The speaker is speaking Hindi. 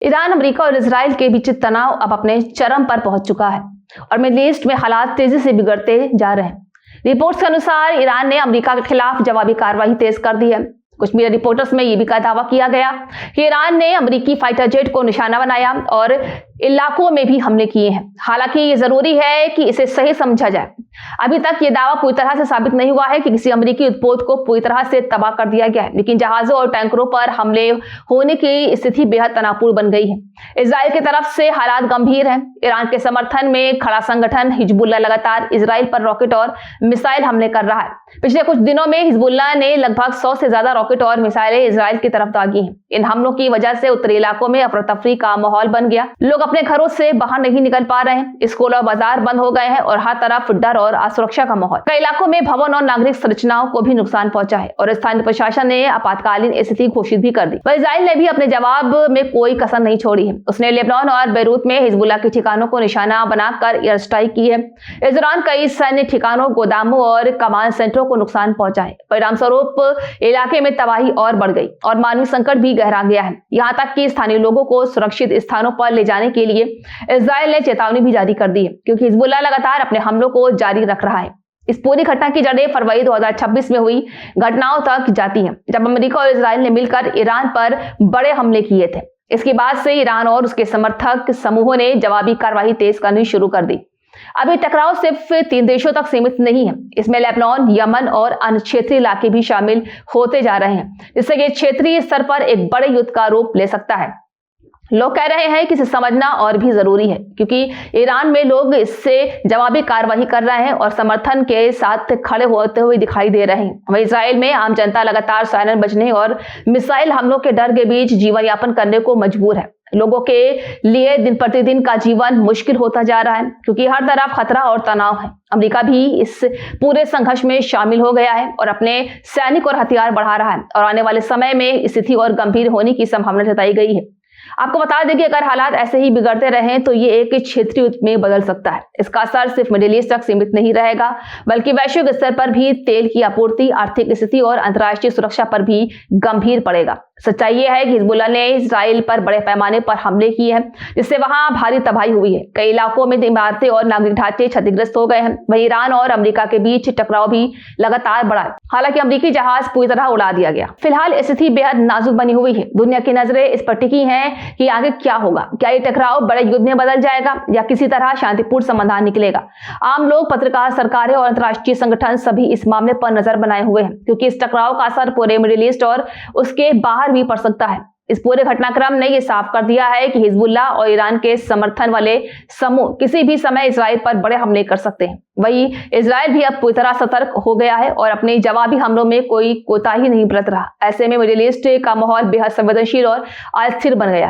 ईरान, अमेरिका और इजराइल के बीच तनाव अब अपने चरम पर पहुंच चुका है और मिडल ईस्ट में हालात तेजी से बिगड़ते जा रहे हैं। रिपोर्ट्स के अनुसार ईरान ने अमेरिका के खिलाफ जवाबी कार्रवाई तेज कर दी है। कुछ मीडिया रिपोर्ट्स में यह भी दावा किया गया कि ईरान ने अमेरिकी फाइटर जेट को निशाना बनाया और इलाकों में भी हमले किए हैं। हालांकि ये जरूरी है कि इसे सही समझा जाए। अभी तक ये दावा पूरी तरह से साबित नहीं हुआ है कि किसी अमेरिकी उत्पोत को पूरी तरह से तबाह कर दिया गया है, लेकिन जहाजों और टैंकरों पर हमले होने की स्थिति बेहद तनावपूर्ण बन गई है। इजराइल की तरफ से हालात गंभीर हैं। ईरान के समर्थन में खड़ा संगठन हिजबुल्ला लगातार इजराइल पर रॉकेट और मिसाइल हमले कर रहा है। पिछले कुछ दिनों में हिजबुल्ला ने लगभग 100 से ज्यादा रॉकेट और मिसाइलें इजराइल की तरफ दागी हैं। इन हमलों की वजह से उत्तरी इलाकों में अफरा तफरी का माहौल बन गया। लोग अपने घरों से बाहर नहीं निकल पा रहे हैं। स्कूल और बाजार बंद हो गए हैं और हर तरफ डर और असुरक्षा का माहौल। कई इलाकों में भवन और नागरिक संरचनाओं को भी नुकसान पहुंचा है और स्थानीय प्रशासन ने आपातकालीन स्थिति घोषित भी कर दी। इजराइल ने भी अपने जवाब में कोई कसर नहीं छोड़ी है। उसने लेबनान और बेरूत में हिजबुल्ला के ठिकानों को निशाना बनाकर एयर स्ट्राइक की है। इस दौरान कई सैन्य ठिकानों, गोदामों और कमांड सेंटरों को नुकसान पहुंचा है। परिणाम स्वरूप इलाके में तबाही और बढ़ गई और मानवीय संकट भी गहरा गया है। यहाँ तक कि स्थानीय लोगों को सुरक्षित स्थानों पर ले जाने के लिए इजराइल ने चेतावनी भी जारी कर दी है, क्योंकि हिजबुल्ला लगातार अपने हमलों को जारी रख रहा है। इस पूरी घटना की जड़ें फरवरी 2026 में हुई घटनाओं तक जाती हैं, जब अमेरिका और इजराइल ने मिलकर ईरान पर बड़े हमले किए थे। इसके बाद से ईरान और उसके समर्थक समूहों ने जवाबी कार्रवाई तेज करनी शुरू कर दी। अभी टकराव सिर्फ 3 देशों तक सीमित नहीं है। इसमें लेबनान, यमन और अन्य क्षेत्रीय इलाके भी शामिल होते जा रहे हैं, जिससे ये क्षेत्रीय स्तर पर एक बड़े युद्ध का रूप ले सकता है। लोग कह रहे हैं कि इसे समझना और भी जरूरी है, क्योंकि ईरान में लोग इससे जवाबी कार्रवाई कर रहे हैं और समर्थन के साथ खड़े होते हुए दिखाई दे रहे हैं। वहीं इजराइल में आम जनता लगातार सायरन बजने और मिसाइल हमलों के डर के बीच जीवन यापन करने को मजबूर है। लोगों के लिए दिन प्रतिदिन का जीवन मुश्किल होता जा रहा है, क्योंकि हर तरफ खतरा और तनाव है। अमेरिका भी इस पूरे संघर्ष में शामिल हो गया है और अपने सैनिक और हथियार बढ़ा रहा है और आने वाले समय में स्थिति और गंभीर होने की संभावना जताई गई है। आपको बता दें कि अगर हालात ऐसे ही बिगड़ते रहें तो ये एक क्षेत्रीय युद्ध में बदल सकता है। इसका असर सिर्फ मिडिल ईस्ट तक सीमित नहीं रहेगा, बल्कि वैश्विक स्तर पर भी तेल की आपूर्ति, आर्थिक स्थिति और अंतर्राष्ट्रीय सुरक्षा पर भी गंभीर पड़ेगा। सच्चाई यह है कि हिजबुल्ला ने इजराइल पर बड़े पैमाने पर हमले किए हैं, जिससे वहां भारी तबाही हुई है। कई इलाकों में इमारतें और नागरिक ढांचे क्षतिग्रस्त हो गए हैं। वहीं ईरान और अमेरिका के बीच टकराव भी लगातार बढ़ा है। हालांकि अमेरिकी जहाज पूरी तरह उड़ा दिया गया। फिलहाल स्थिति बेहद नाजुक बनी हुई है। दुनिया की नजरें इस पर टिकी हैं कि आगे क्या होगा। क्या ये टकराव बड़े युद्ध में बदल जाएगा या किसी तरह शांतिपूर्ण समाधान निकलेगा? आम लोग, पत्रकार, सरकारें और अंतर्राष्ट्रीय संगठन सभी इस मामले पर नजर बनाए हुए हैं, क्योंकि इस टकराव का असर पूरे मिडिल ईस्ट और उसके बाहर भी पड़ सकता है। इस पूरे घटनाक्रम ने यह साफ कर दिया है कि हिजबुल्ला और ईरान के समर्थन वाले समूह किसी भी समय इजराइल पर बड़े हमले कर सकते हैं। वहीं इजराइल भी अब पूरी तरह सतर्क हो गया है और अपने जवाबी हमलों में कोई कोताही नहीं बरत रहा। ऐसे में मिडिल ईस्ट का माहौल बेहद संवेदनशील और अस्थिर बन गया है।